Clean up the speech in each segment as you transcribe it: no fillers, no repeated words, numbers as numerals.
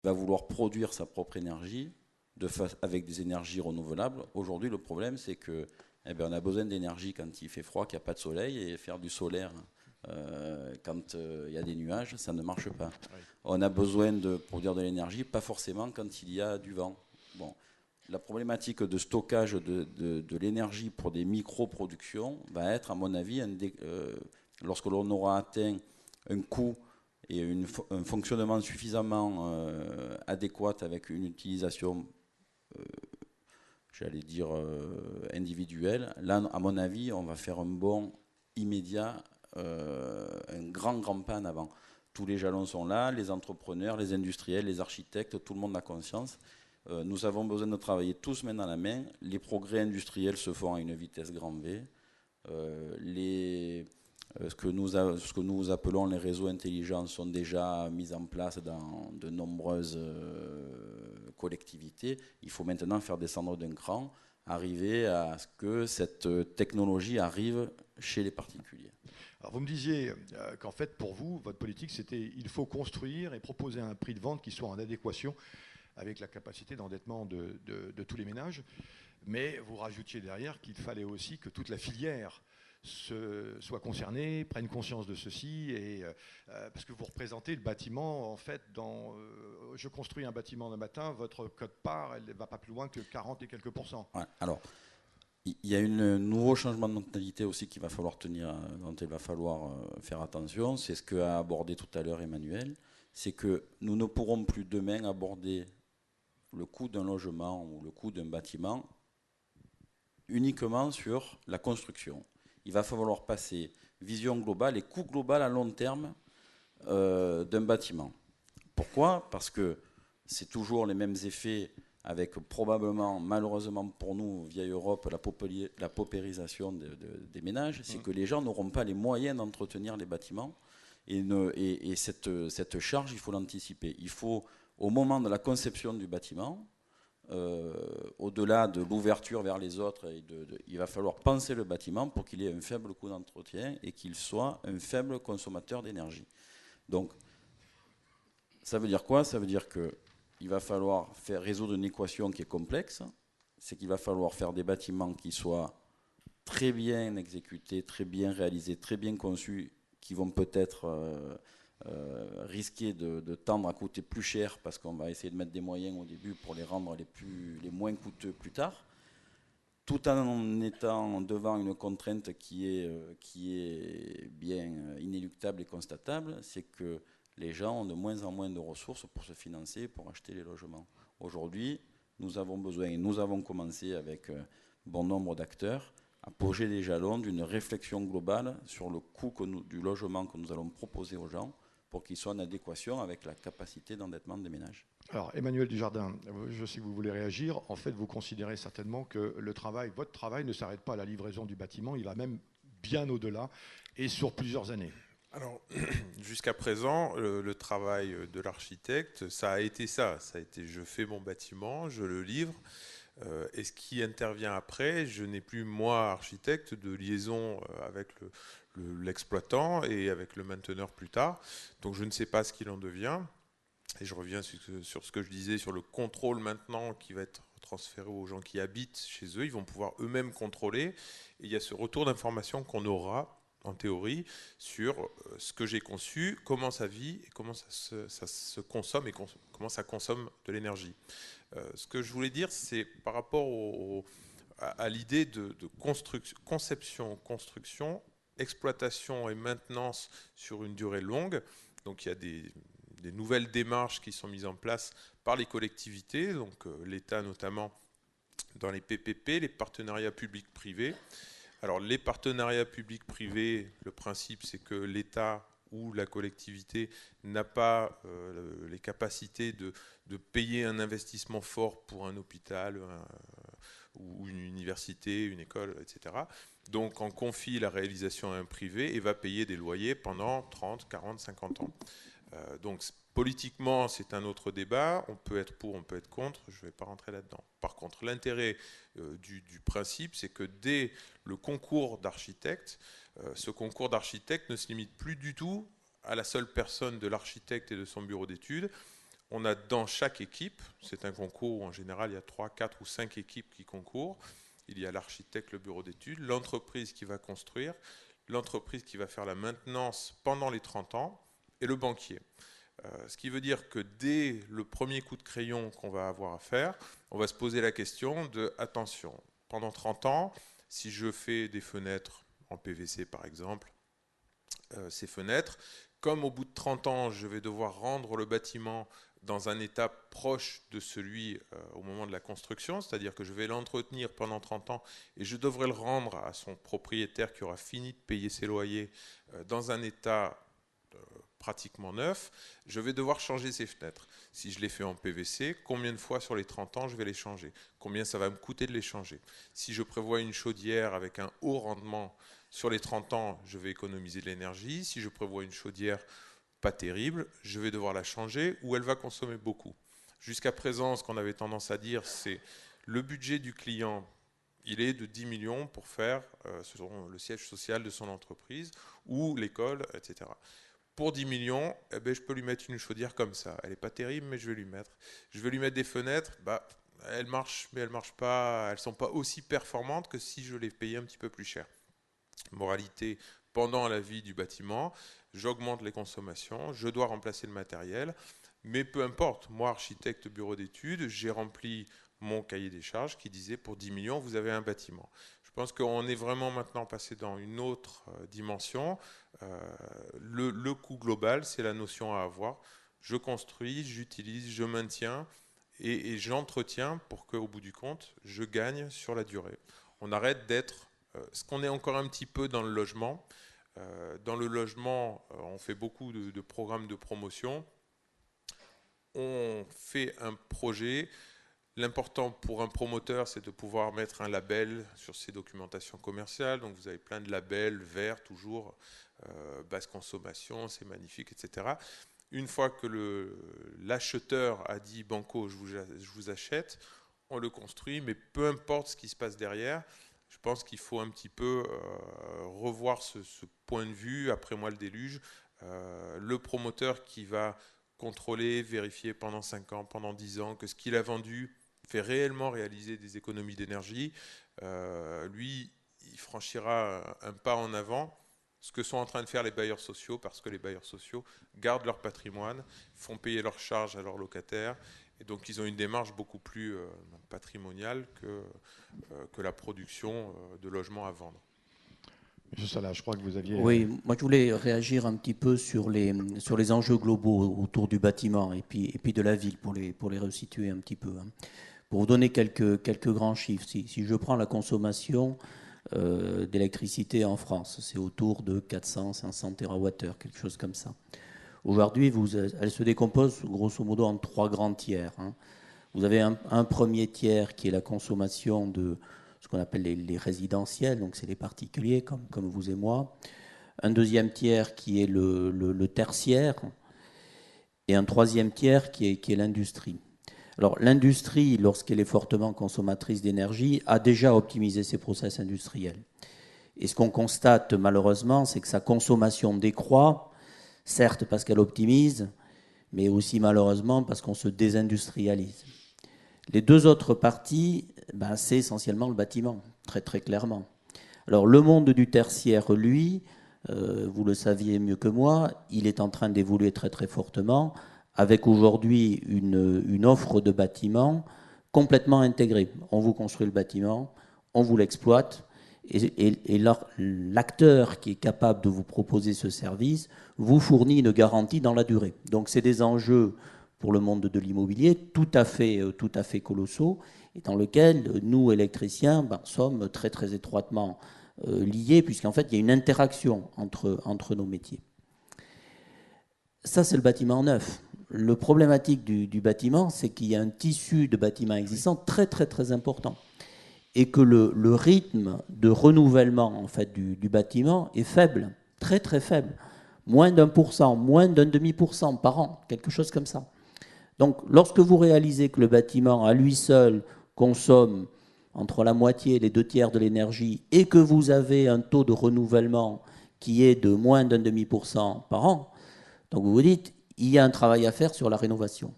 va vouloir produire sa propre énergie avec des énergies renouvelables. Aujourd'hui, le problème, c'est que on a besoin d'énergie quand il fait froid, qu'il n'y a pas de soleil, et faire du solaire quand il y a des nuages, ça ne marche pas. Oui. On a besoin de produire de l'énergie, pas forcément quand il y a du vent. Bon, la problématique de stockage de l'énergie pour des micro-productions va être, à mon avis, lorsque l'on aura atteint un coût et un fonctionnement suffisamment adéquat avec une utilisation, j'allais dire, individuelle, là, à mon avis, on va faire un bond immédiat, un grand pas en avant. Tous les jalons sont là, les entrepreneurs, les industriels, les architectes, tout le monde a conscience. Nous avons besoin de travailler tous main dans la main. Les progrès industriels se font à une vitesse grand V. Ce que nous appelons les réseaux intelligents sont déjà mis en place dans de nombreuses collectivités. Il faut maintenant faire descendre d'un cran, arriver à ce que cette technologie arrive chez les particuliers. Alors vous me disiez qu'en fait pour vous, votre politique c'était il faut construire et proposer un prix de vente qui soit en adéquation avec la capacité d'endettement de tous les ménages. Mais vous rajoutiez derrière qu'il fallait aussi que toute la filière soit concernée, prenne conscience de ceci, et, parce que vous représentez le bâtiment, en fait, je construis un bâtiment le matin, votre quote-part, elle ne va pas plus loin que 40 et quelques pourcents. Ouais, alors, il y a un nouveau changement de mentalité aussi qu'il va falloir dont il va falloir faire attention. C'est ce qu'a abordé tout à l'heure Emmanuel. C'est que nous ne pourrons plus demain aborder le coût d'un logement ou le coût d'un bâtiment uniquement sur la construction. Il va falloir passer vision globale et coût global à long terme d'un bâtiment. Pourquoi? Parce que c'est toujours les mêmes effets avec probablement, malheureusement pour nous, vieille Europe, la paupérisation des ménages. C'est que les gens n'auront pas les moyens d'entretenir les bâtiments et cette charge, il faut l'anticiper. Il faut, au moment de la conception du bâtiment, au-delà de l'ouverture vers les autres, il va falloir penser le bâtiment pour qu'il ait un faible coût d'entretien et qu'il soit un faible consommateur d'énergie. Donc, ça veut dire quoi? Ça veut dire qu'il va falloir résoudre une équation qui est complexe. C'est qu'il va falloir faire des bâtiments qui soient très bien exécutés, très bien réalisés, très bien conçus, qui vont peut-être risquer de tendre à coûter plus cher parce qu'on va essayer de mettre des moyens au début pour les rendre les moins coûteux plus tard, tout en étant devant une contrainte qui est bien inéluctable et constatable, c'est que les gens ont de moins en moins de ressources pour se financer, pour acheter les logements. Aujourd'hui, nous avons besoin, et nous avons commencé avec bon nombre d'acteurs, à poser des jalons d'une réflexion globale sur le coût du logement que nous allons proposer aux gens pour qu'il soit en adéquation avec la capacité d'endettement des ménages. Alors, Emmanuel Dujardin, je sais que vous voulez réagir. En fait, vous considérez certainement que votre travail ne s'arrête pas à la livraison du bâtiment, il va même bien au-delà et sur plusieurs années. Alors, jusqu'à présent, le travail de l'architecte, ça a été ça. Ça a été, je fais mon bâtiment, je le livre. Et ce qui intervient après, je n'ai plus, moi, architecte, de liaison avec l'exploitant et avec le mainteneur plus tard. Donc, je ne sais pas ce qu'il en devient. Et je reviens sur ce que je disais sur le contrôle maintenant qui va être transféré aux gens qui habitent chez eux. Ils vont pouvoir eux-mêmes contrôler. Et il y a ce retour d'information qu'on aura en théorie sur ce que j'ai conçu, comment ça vit et comment ça se consomme et comment ça consomme de l'énergie. Ce que je voulais dire, c'est par rapport à l'idée de conception, construction, exploitation et maintenance sur une durée longue. Donc il y a des nouvelles démarches qui sont mises en place par les collectivités, donc l'État notamment dans les PPP, les partenariats publics-privés. Alors les partenariats publics-privés, le principe c'est que l'État ou la collectivité n'a pas les capacités de payer un investissement fort pour un hôpital ou une université, une école, etc. Donc on confie la réalisation à un privé et va payer des loyers pendant 30, 40, 50 ans. Donc politiquement, c'est un autre débat. On peut être pour, on peut être contre. Je ne vais pas rentrer là-dedans. Par contre, l'intérêt du principe, c'est que dès le concours d'architecte, ce concours d'architecte ne se limite plus du tout à la seule personne de l'architecte et de son bureau d'études. on a dans chaque équipe, c'est un concours où en général il y a 3, 4 ou 5 équipes qui concourent, il y a l'architecte, le bureau d'études, l'entreprise qui va construire, l'entreprise qui va faire la maintenance pendant les 30 ans et le banquier. Ce qui veut dire que dès le premier coup de crayon qu'on va avoir à faire, on va se poser la question de, attention, pendant 30 ans, si je fais des fenêtres en PVC par exemple, ces fenêtres, comme au bout de 30 ans, je vais devoir rendre le bâtiment dans un état proche de celui au moment de la construction, c'est-à-dire que je vais l'entretenir pendant 30 ans et je devrais le rendre à son propriétaire qui aura fini de payer ses loyers dans un état pratiquement neuf, je vais devoir changer ces fenêtres. Si je les fais en PVC, combien de fois sur les 30 ans je vais les changer? Combien ça va me coûter de les changer? Si je prévois une chaudière avec un haut rendement, sur les 30 ans, je vais économiser de l'énergie. Si je prévois une chaudière pas terrible, je vais devoir la changer ou elle va consommer beaucoup. Jusqu'à présent, ce qu'on avait tendance à dire, c'est le budget du client, il est de 10 millions pour faire le siège social de son entreprise ou l'école, etc. Pour 10 millions, eh ben, je peux lui mettre une chaudière comme ça. Elle n'est pas terrible, mais je vais lui mettre. Je vais lui mettre des fenêtres, elles marchent, mais elles marchent pas. Elles ne sont pas aussi performantes que si je les payais un petit peu plus cher. Moralité, pendant la vie du bâtiment, j'augmente les consommations, je dois remplacer le matériel, mais peu importe. Moi, architecte bureau d'études, j'ai rempli mon cahier des charges qui disait pour 10 millions, vous avez un bâtiment. Je pense qu'on est vraiment maintenant passé dans une autre dimension. Le coût global, c'est la notion à avoir. Je construis, j'utilise, je maintiens et j'entretiens pour qu'au bout du compte, je gagne sur la durée. On arrête d'être ce qu'on est encore un petit peu dans le logement. Dans le logement, on fait beaucoup de programmes de promotion. On fait un projet. L'important pour un promoteur, c'est de pouvoir mettre un label sur ses documentations commerciales. Donc vous avez plein de labels verts, toujours basse consommation, c'est magnifique, etc. Une fois que l'acheteur a dit banco, je vous achète, on le construit, mais peu importe ce qui se passe derrière, je pense qu'il faut un petit peu revoir ce point de vue, après moi le déluge. Le promoteur qui va contrôler, vérifier pendant 5 ans, pendant 10 ans, que ce qu'il a vendu fait réellement réaliser des économies d'énergie, lui, il franchira un pas en avant, ce que sont en train de faire les bailleurs sociaux, parce que les bailleurs sociaux gardent leur patrimoine, font payer leurs charges à leurs locataires, et donc ils ont une démarche beaucoup plus patrimoniale que la production de logements à vendre. Monsieur Salah, je crois que vous aviez... Oui, moi je voulais réagir un petit peu sur les enjeux globaux autour du bâtiment et puis de la ville pour les resituer un petit peu. Pour vous donner quelques grands chiffres, si je prends la consommation d'électricité en France, c'est autour de 400-500 TWh, quelque chose comme ça. Aujourd'hui, elle se décompose grosso modo en 3 grands tiers. Vous avez un premier tiers qui est la consommation de ce qu'on appelle les résidentiels, donc c'est les particuliers comme vous et moi. Un deuxième tiers qui est le tertiaire et un troisième tiers qui est l'industrie. Alors l'industrie, lorsqu'elle est fortement consommatrice d'énergie, a déjà optimisé ses process industriels. Et ce qu'on constate malheureusement, c'est que sa consommation décroît, certes parce qu'elle optimise, mais aussi malheureusement parce qu'on se désindustrialise. Les 2 autres parties, c'est essentiellement le bâtiment, très très clairement. Alors le monde du tertiaire, lui, vous le saviez mieux que moi, il est en train d'évoluer très très fortement, avec aujourd'hui une offre de bâtiments complètement intégrée. On vous construit le bâtiment, on vous l'exploite, et l'acteur qui est capable de vous proposer ce service vous fournit une garantie dans la durée. Donc c'est des enjeux pour le monde de l'immobilier tout à fait colossaux, et dans lesquels nous, électriciens, sommes très très étroitement liés, puisqu'en fait il y a une interaction entre nos métiers. Ça, c'est le bâtiment neuf. Le problématique du bâtiment, c'est qu'il y a un tissu de bâtiments existants très très très important, et que le rythme de renouvellement en fait du bâtiment est faible, très très faible, moins d'1%, moins d'un demi% par an, quelque chose comme ça. Donc, lorsque vous réalisez que le bâtiment à lui seul consomme entre la moitié et les 2 tiers de l'énergie, et que vous avez un taux de renouvellement qui est de moins d'un demi% par an, donc vous vous dites, il y a un travail à faire sur la rénovation.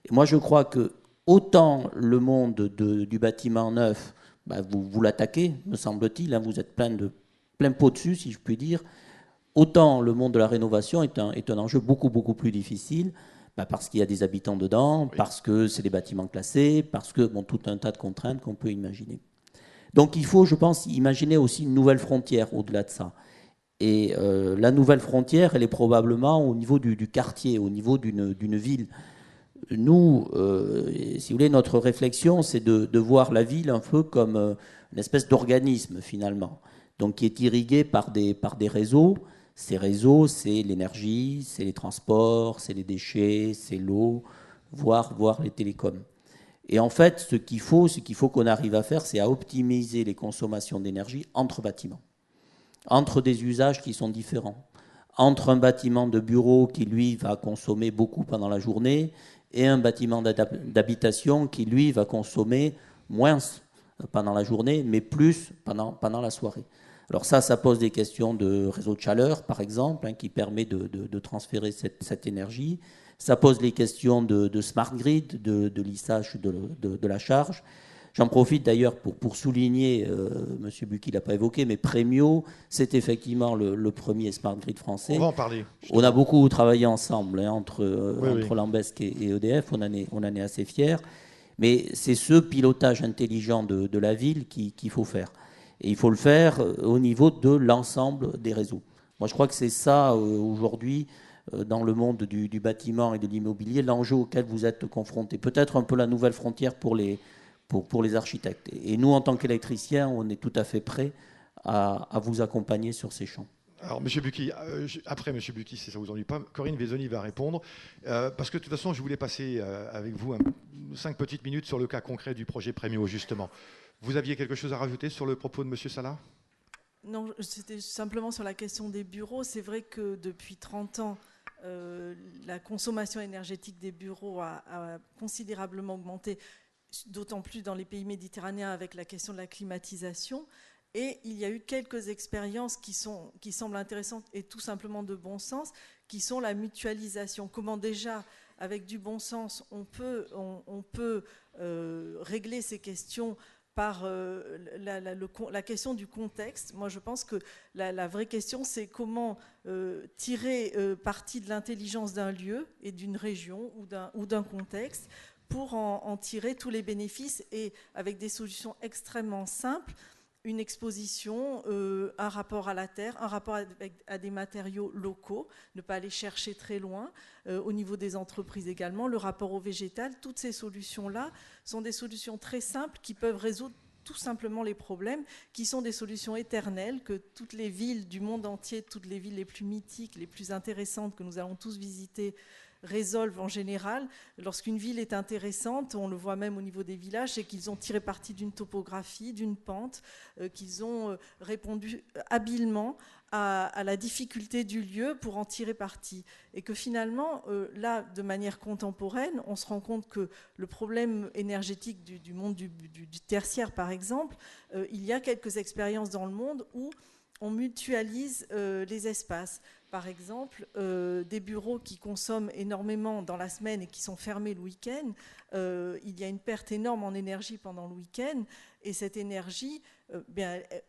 Et moi, je crois que autant le monde du bâtiment neuf, vous l'attaquez, me semble-t-il, hein, vous êtes plein pot dessus, si je puis dire, autant le monde de la rénovation est un enjeu beaucoup, beaucoup plus difficile, parce qu'il y a des habitants dedans, oui, parce que c'est des bâtiments classés, parce que, tout un tas de contraintes qu'on peut imaginer. Donc il faut, je pense, imaginer aussi une nouvelle frontière au-delà de ça. Et la nouvelle frontière, elle est probablement au niveau du quartier, au niveau d'une ville. Nous, si vous voulez, notre réflexion, c'est de voir la ville un peu comme une espèce d'organisme, finalement, donc qui est irrigué par des réseaux. Ces réseaux, c'est l'énergie, c'est les transports, c'est les déchets, c'est l'eau, voire les télécoms. Et en fait, ce qu'il faut qu'on arrive à faire, c'est à optimiser les consommations d'énergie entre bâtiments, entre des usages qui sont différents, entre un bâtiment de bureau qui, lui, va consommer beaucoup pendant la journée et un bâtiment d'habitation qui, lui, va consommer moins pendant la journée, mais plus pendant la soirée. Alors ça pose des questions de réseau de chaleur, par exemple, hein, qui permet de transférer cette énergie. Ça pose les questions de smart grid, de lissage de la charge. J'en profite d'ailleurs pour souligner, M. Bucchi ne l'a pas évoqué, mais Premio, c'est effectivement le premier smart grid français. On va en parler. On a beaucoup travaillé ensemble, hein, entre Lambesc et EDF, on en est assez fiers. Mais c'est ce pilotage intelligent de la ville qu'il faut faire. Et il faut le faire au niveau de l'ensemble des réseaux. Moi, je crois que c'est ça, aujourd'hui, dans le monde du bâtiment et de l'immobilier, l'enjeu auquel vous êtes confrontés. Peut-être un peu la nouvelle frontière pour les architectes. Et nous, en tant qu'électriciens, on est tout à fait prêts à vous accompagner sur ces champs. Alors, M. Bucchi, après M. Bucchi, si ça ne vous ennuie pas, Corinne Vézoni va répondre. Parce que de toute façon, je voulais passer avec vous 5 petites minutes sur le cas concret du projet Premio, justement. Vous aviez quelque chose à rajouter sur le propos de M. Salah ? Non, c'était simplement sur la question des bureaux. C'est vrai que depuis 30 ans, la consommation énergétique des bureaux a considérablement augmenté, d'autant plus dans les pays méditerranéens avec la question de la climatisation. Et il y a eu quelques expériences qui semblent intéressantes et tout simplement de bon sens, qui sont la mutualisation. Comment déjà, avec du bon sens, on peut régler ces questions par la question du contexte. Moi, je pense que la vraie question, c'est comment tirer parti de l'intelligence d'un lieu et d'une région ou d'un contexte pour en tirer tous les bénéfices et avec des solutions extrêmement simples. Une exposition, un rapport à la terre, un rapport à des matériaux locaux, ne pas aller chercher très loin, au niveau des entreprises également, le rapport au végétal, toutes ces solutions-là sont des solutions très simples qui peuvent résoudre tout simplement les problèmes, qui sont des solutions éternelles que toutes les villes du monde entier, toutes les villes les plus mythiques, les plus intéressantes que nous allons tous visiter, résolvent en général. Lorsqu'une ville est intéressante, on le voit même au niveau des villages, c'est qu'ils ont tiré parti d'une topographie, d'une pente, qu'ils ont répondu habilement à la difficulté du lieu pour en tirer parti. Et que finalement, là, de manière contemporaine, on se rend compte que le problème énergétique du monde du tertiaire, par exemple, il y a quelques expériences dans le monde où on mutualise les espaces. Par exemple, des bureaux qui consomment énormément dans la semaine et qui sont fermés le week-end, il y a une perte énorme en énergie pendant le week-end. Et cette énergie,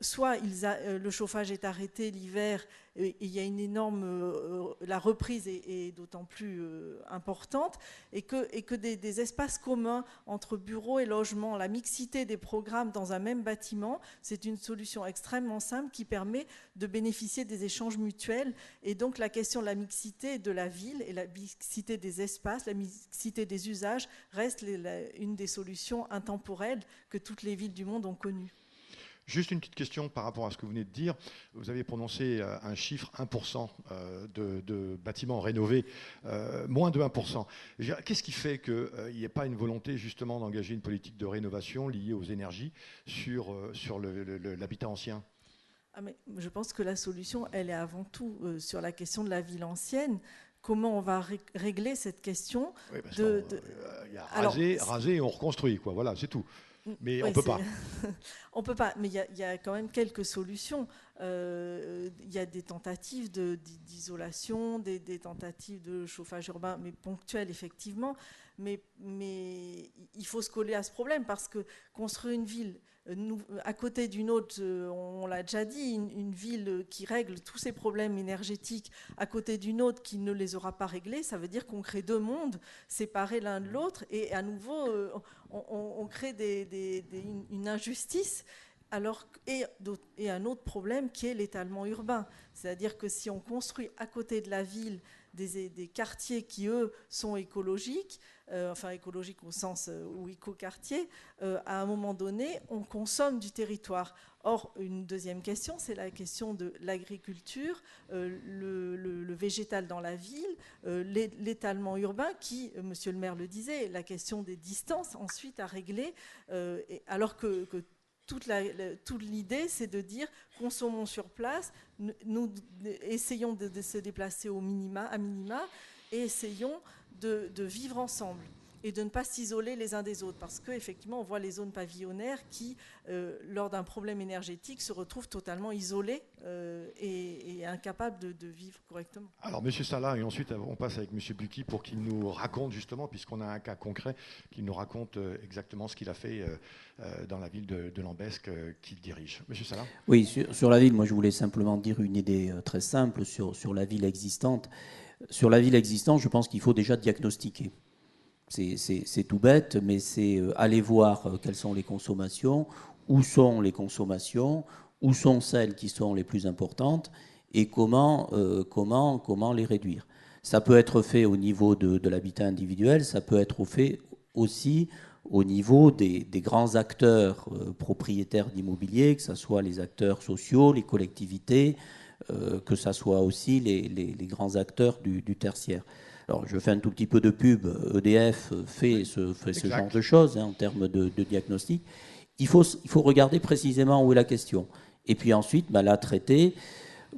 soit le chauffage est arrêté l'hiver, et il y a une énorme... la reprise est d'autant plus importante, et que des espaces communs entre bureaux et logements, la mixité des programmes dans un même bâtiment, c'est une solution extrêmement simple qui permet de bénéficier des échanges mutuels. Et donc la question de la mixité de la ville et la mixité des espaces, la mixité des usages reste une des solutions intemporelles que toutes les villes du monde ont connues. Juste une petite question par rapport à ce que vous venez de dire. Vous avez prononcé un chiffre 1% de bâtiments rénovés, moins de 1%. Qu'est-ce qui fait qu'il n'y ait pas une volonté justement d'engager une politique de rénovation liée aux énergies sur l'habitat ancien ? Mais je pense que la solution, elle est avant tout sur la question de la ville ancienne. Comment on va régler cette question y a raser et on reconstruit, quoi. Voilà, c'est tout. Mais on ne peut pas. On ne peut pas, mais il y a quand même quelques solutions. Il y a des tentatives d'isolation, des tentatives de chauffage urbain, mais ponctuelles, effectivement. mais il faut se coller à ce problème parce que construire une ville à côté d'une autre, on l'a déjà dit, une ville qui règle tous ses problèmes énergétiques à côté d'une autre qui ne les aura pas réglés, ça veut dire qu'on crée deux mondes séparés l'un de l'autre et à nouveau on crée une injustice. Et un autre problème qui est l'étalement urbain. C'est-à-dire que si on construit à côté de la ville des quartiers qui, eux, sont écologiques, enfin écologiques au sens où éco-quartiers, à un moment donné, on consomme du territoire. Or, une deuxième question, c'est la question de l'agriculture, le végétal dans la ville, l'étalement urbain qui, monsieur le maire le disait, la question des distances ensuite à régler, alors que toute l'idée, c'est de dire consommons sur place, nous essayons de se déplacer à minima, et essayons de vivre ensemble et de ne pas s'isoler les uns des autres. Parce qu'effectivement, on voit les zones pavillonnaires qui, lors d'un problème énergétique, se retrouvent totalement isolées et incapables de vivre correctement. Alors, M. Salah, et ensuite on passe avec M. Bucchi pour qu'il nous raconte justement, puisqu'on a un cas concret, qu'il nous raconte exactement ce qu'il a fait dans la ville de Lambesc qu'il dirige. M. Salah ? Oui, sur la ville, moi je voulais simplement dire une idée très simple sur la ville existante. Sur la ville existante, je pense qu'il faut déjà diagnostiquer. C'est tout bête, mais c'est aller voir quelles sont les consommations, où sont les consommations, où sont celles qui sont les plus importantes et comment les réduire. Ça peut être fait au niveau de l'habitat individuel, ça peut être fait aussi au niveau des grands acteurs propriétaires d'immobilier, que ce soit les acteurs sociaux, les collectivités, que ce soit aussi les grands acteurs du tertiaire. Alors, je fais un tout petit peu de pub. EDF fait ce genre de choses en termes de diagnostic. Il faut regarder précisément où est la question. Et puis ensuite, la traiter.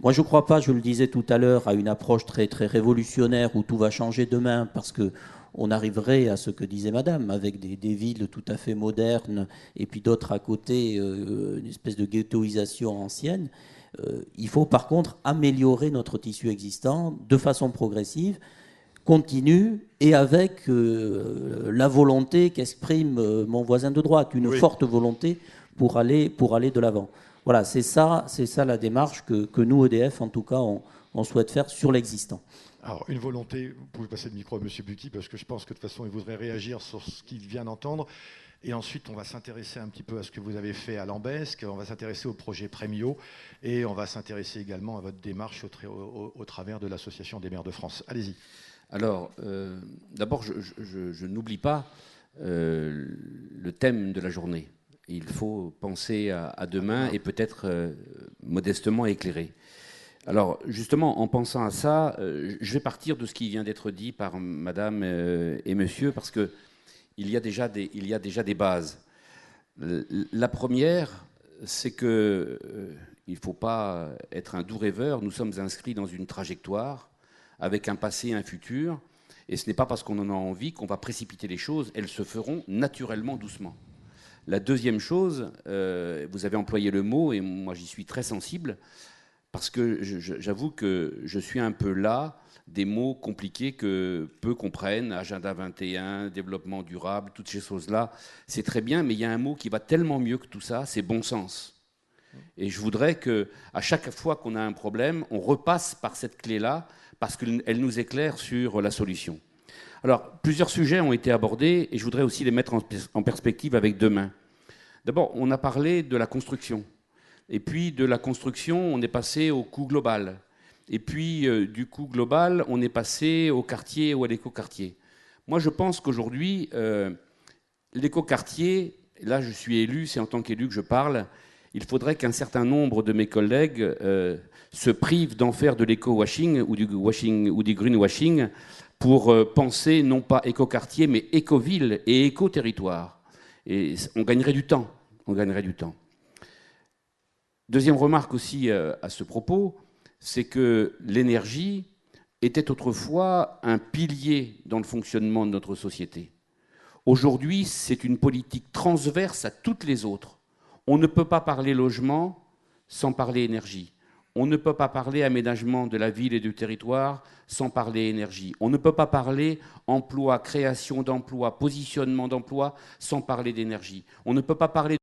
Moi, je ne crois pas, je le disais tout à l'heure, à une approche très, très révolutionnaire où tout va changer demain parce qu'on arriverait à ce que disait Madame, avec des villes tout à fait modernes et puis d'autres à côté, une espèce de ghettoisation ancienne. Il faut par contre améliorer notre tissu existant de façon progressive, continue et avec la volonté qu'exprime mon voisin de droite, une forte volonté pour aller de l'avant. Voilà, c'est ça la démarche que nous, EDF, en tout cas, on souhaite faire sur l'existant. Alors, une volonté, vous pouvez passer le micro à M. Bucchi, parce que je pense que de toute façon, il voudrait réagir sur ce qu'il vient d'entendre. Et ensuite, on va s'intéresser un petit peu à ce que vous avez fait à Lambesc, on va s'intéresser au projet Premio, et on va s'intéresser également à votre démarche au travers de l'Association des maires de France. Allez-y. Alors, d'abord, je n'oublie pas le thème de la journée. Il faut penser à demain et peut-être modestement éclairer. Alors, justement, en pensant à ça, je vais partir de ce qui vient d'être dit par Madame et Monsieur, parce que il y a déjà des bases. La première, c'est que il ne faut pas être un doux rêveur. Nous sommes inscrits dans une trajectoire avec un passé et un futur, et ce n'est pas parce qu'on en a envie qu'on va précipiter les choses. Elles se feront naturellement, doucement. La deuxième chose, vous avez employé le mot, et moi j'y suis très sensible, parce que j'avoue que je suis un peu là des mots compliqués que peu comprennent, Agenda 21, développement durable, toutes ces choses-là, c'est très bien, mais il y a un mot qui va tellement mieux que tout ça, c'est bon sens. Et je voudrais qu'à chaque fois qu'on a un problème, on repasse par cette clé-là, parce qu'elle nous éclaire sur la solution. Alors, plusieurs sujets ont été abordés, et je voudrais aussi les mettre en perspective avec demain. D'abord, on a parlé de la construction. Et puis, de la construction, on est passé au coût global. Et puis, du coût global, on est passé au quartier ou à l'écoquartier. Moi, je pense qu'aujourd'hui, l'écoquartier, là, je suis élu, c'est en tant qu'élu que je parle, il faudrait qu'un certain nombre de mes collègues se privent d'en faire de l'éco-washing ou du greenwashing pour penser non pas écoquartier, mais écoville et éco-territoire. Et on gagnerait du temps. Deuxième remarque aussi à ce propos, c'est que l'énergie était autrefois un pilier dans le fonctionnement de notre société. Aujourd'hui, c'est une politique transverse à toutes les autres. On ne peut pas parler logement sans parler énergie. On ne peut pas parler aménagement de la ville et du territoire sans parler énergie. On ne peut pas parler emploi, création d'emplois, positionnement d'emplois sans parler d'énergie. On ne peut pas parler